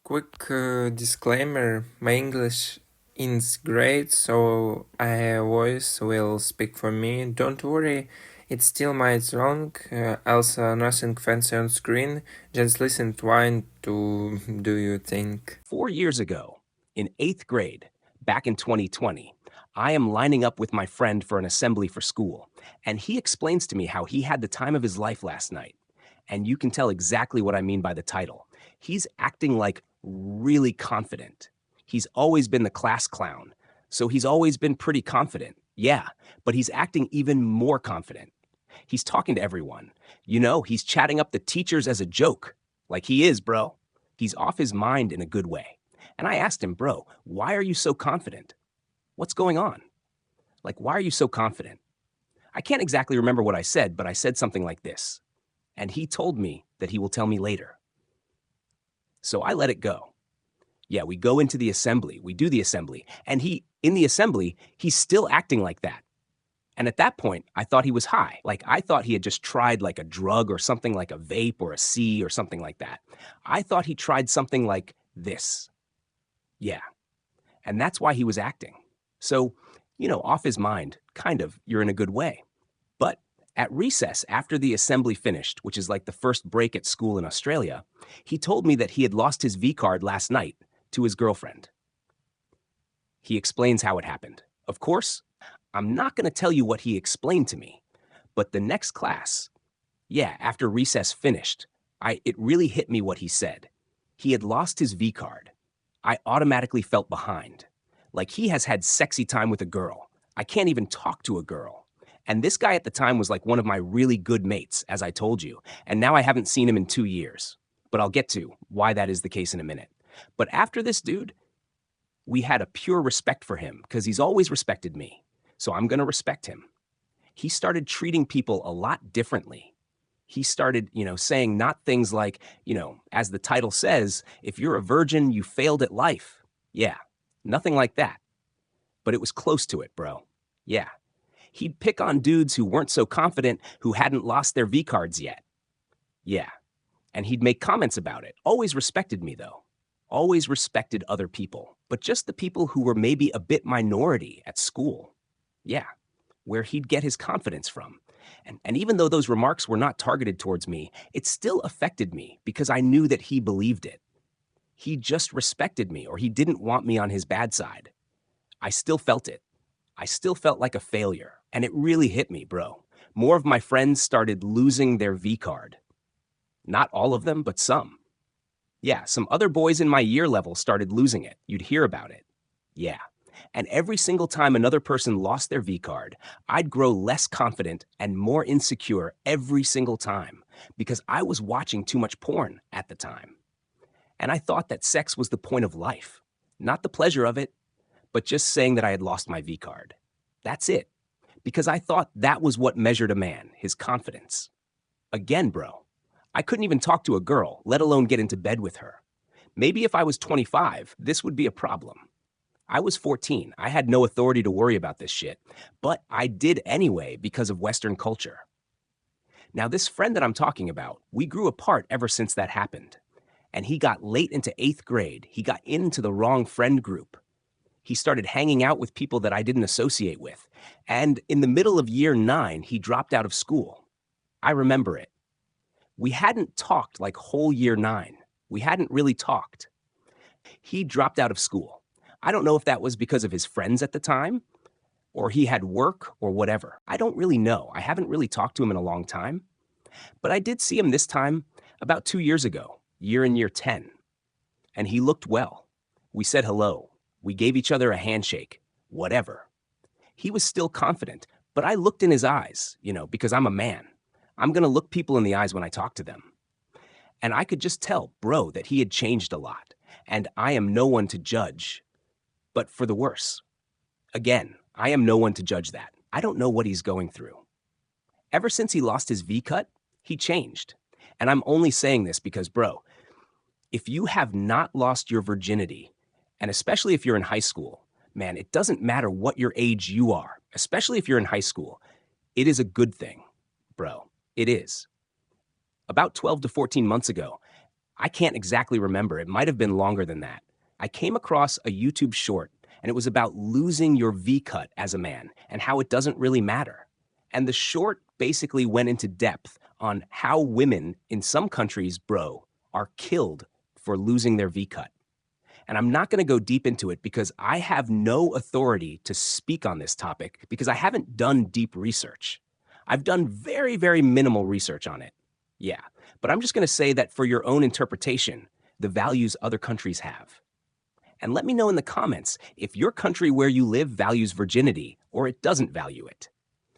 Quick disclaimer, my English is great, so a voice will speak for me. Don't worry, it still might wrong. Also, nothing fancy on screen. Just listen twice to do you think. 4 years ago, in 8th grade, back in 2020, I am lining up with my friend for an assembly for school, and he explains to me how he had the time of his life last night. And you can tell exactly what I mean by the title. He's acting like really confident. He's always been the class clown, so he's always been pretty confident. Yeah, but he's acting even more confident. He's talking to everyone. He's chatting up the teachers as a joke. Like he is, bro. He's off his mind in a good way. And I asked him, bro, why are you so confident? What's going on? Like, why are you so confident? I can't exactly remember what I said, but I said something like this. And he told me that he will tell me later. So I let it go. Yeah, we go into the assembly, we do the assembly, and in the assembly, he's still acting like that. And at that point, I thought he was high. Like, I thought he had just tried like a drug or something like a vape or a C or something like that. I thought he tried something like this. Yeah. And that's why he was acting. So, off his mind, kind of, you're in a good way. But at recess, after the assembly finished, which is like the first break at school in Australia, he told me that he had lost his V card last night to his girlfriend. He explains how it happened. Of course, I'm not going to tell you what he explained to me, but the next class, yeah, after recess finished, it really hit me what he said. He had lost his V card. I automatically felt behind. Like he has had sexy time with a girl. I can't even talk to a girl. And this guy at the time was like one of my really good mates, as I told you. And now I haven't seen him in 2 years. But I'll get to why that is the case in a minute. But after this dude, we had a pure respect for him because he's always respected me. So I'm going to respect him. He started treating people a lot differently. He started, saying not things like, as the title says, if you're a virgin, you failed at life. Yeah, nothing like that. But it was close to it, bro. Yeah. He'd pick on dudes who weren't so confident, who hadn't lost their V cards yet. Yeah. And he'd make comments about it. Always respected me, though. Always respected other people, but just the people who were maybe a bit minority at school. Yeah. Where he'd get his confidence from. And even though those remarks were not targeted towards me, it still affected me because I knew that he believed it. He just respected me, or he didn't want me on his bad side. I still felt it. I still felt like a failure, and it really hit me, bro. More of my friends started losing their V card. Not all of them, but some. Yeah, some other boys in my year level started losing it. You'd hear about it. Yeah. And every single time another person lost their V card, I'd grow less confident and more insecure every single time because I was watching too much porn at the time. And I thought that sex was the point of life, not the pleasure of it, but just saying that I had lost my V card. That's it. Because I thought that was what measured a man, his confidence. Again, bro, I couldn't even talk to a girl, let alone get into bed with her. Maybe if I was 25, this would be a problem. I was 14. I had no authority to worry about this shit, but I did anyway because of Western culture. Now, this friend that I'm talking about, we grew apart ever since that happened. And he got late into 8th grade. He got into the wrong friend group. He started hanging out with people that I didn't associate with. And in the middle of year 9, he dropped out of school. I remember it. We hadn't talked like whole year 9. We hadn't really talked. He dropped out of school. I don't know if that was because of his friends at the time, or he had work, or whatever. I don't really know. I haven't really talked to him in a long time. But I did see him this time about 2 years ago, year 10. And he looked well. We said hello. We gave each other a handshake. Whatever. He was still confident, but I looked in his eyes, because I'm a man. I'm going to look people in the eyes when I talk to them. And I could just tell, bro, that he had changed a lot. And I am no one to judge, but for the worse. Again, I am no one to judge that. I don't know what he's going through. Ever since he lost his V cut, he changed. And I'm only saying this because, bro, if you have not lost your virginity, and especially if you're in high school, man, it doesn't matter what your age you are, especially if you're in high school, it is a good thing, bro. It is. About 12 to 14 months ago, I can't exactly remember. It might have been longer than that. I came across a YouTube short, and it was about losing your V cut as a man and how it doesn't really matter. And the short basically went into depth on how women in some countries, bro, are killed for losing their V cut. And I'm not going to go deep into it because I have no authority to speak on this topic because I haven't done deep research. I've done very, very minimal research on it. Yeah. But I'm just going to say that for your own interpretation, the values other countries have. And let me know in the comments if your country where you live values virginity or it doesn't value it.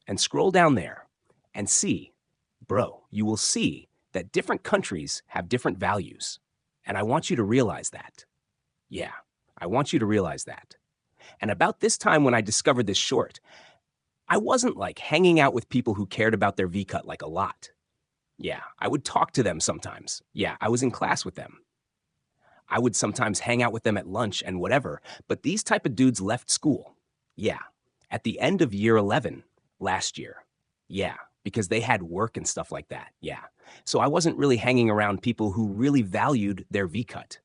And scroll down there and see, bro, you will see that different countries have different values. And I want you to realize that. Yeah, I want you to realize that. And about this time when I discovered this short, I wasn't like hanging out with people who cared about their V cut like a lot. Yeah, I would talk to them sometimes. Yeah, I was in class with them. I would sometimes hang out with them at lunch and whatever, but these type of dudes left school. Yeah, at the end of year 11 last year. Yeah, because they had work and stuff like that. Yeah. So I wasn't really hanging around people who really valued their V cut.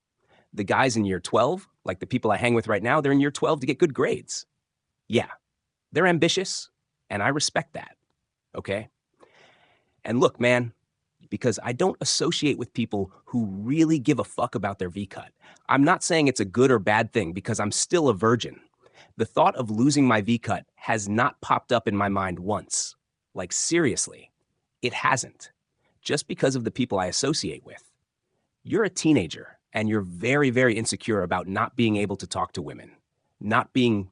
The guys in year 12, like the people I hang with right now, they're in year 12 to get good grades. Yeah, they're ambitious, and I respect that. Okay? And look, man, because I don't associate with people who really give a fuck about their V cut. I'm not saying it's a good or bad thing because I'm still a virgin. The thought of losing my V cut has not popped up in my mind once. Like, seriously, it hasn't. Just because of the people I associate with. You're a teenager and you're very, very insecure about not being able to talk to women, not being,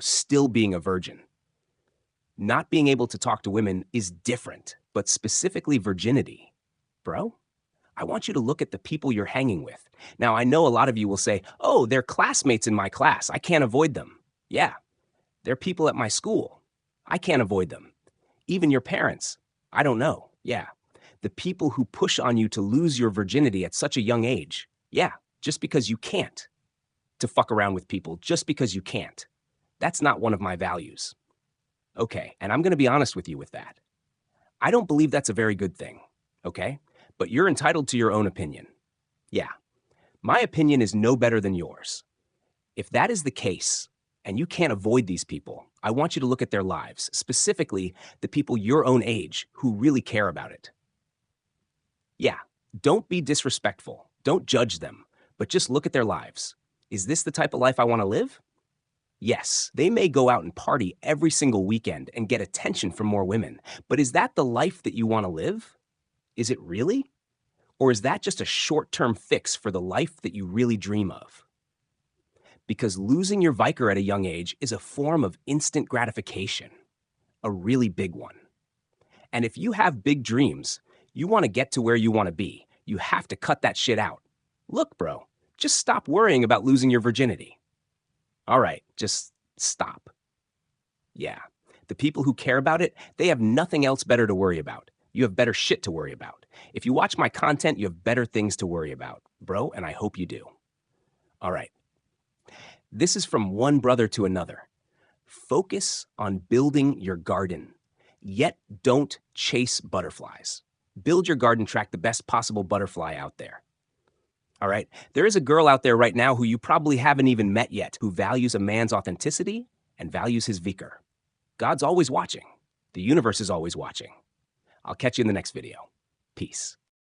still being a virgin. Not being able to talk to women is different, but specifically virginity. Bro, I want you to look at the people you're hanging with. Now, I know a lot of you will say, oh, they're classmates in my class. I can't avoid them. Yeah, they're people at my school. I can't avoid them. Even your parents. I don't know. Yeah. The people who push on you to lose your virginity at such a young age. Yeah, just because you can't. To fuck around with people just because you can't. That's not one of my values. Okay, and I'm going to be honest with you with that. I don't believe that's a very good thing, okay? But you're entitled to your own opinion. Yeah, my opinion is no better than yours. If that is the case, and you can't avoid these people, I want you to look at their lives, specifically the people your own age who really care about it. Yeah, don't be disrespectful. Don't judge them, but just look at their lives. Is this the type of life I want to live? Yes, they may go out and party every single weekend and get attention from more women, but is that the life that you want to live? Is it really? Or is that just a short-term fix for the life that you really dream of? Because losing your Viker at a young age is a form of instant gratification, a really big one. And if you have big dreams, you want to get to where you want to be, you have to cut that shit out. Look, bro, just stop worrying about losing your virginity. All right, just stop. Yeah, the people who care about it, they have nothing else better to worry about. You have better shit to worry about. If you watch my content, you have better things to worry about, bro, and I hope you do. All right. This is from one brother to another. Focus on building your garden, yet don't chase butterflies. Build your garden, track the best possible butterfly out there. All right. There is a girl out there right now who you probably haven't even met yet, who values a man's authenticity and values his Viker. God's always watching. The universe is always watching. I'll catch you in the next video. Peace.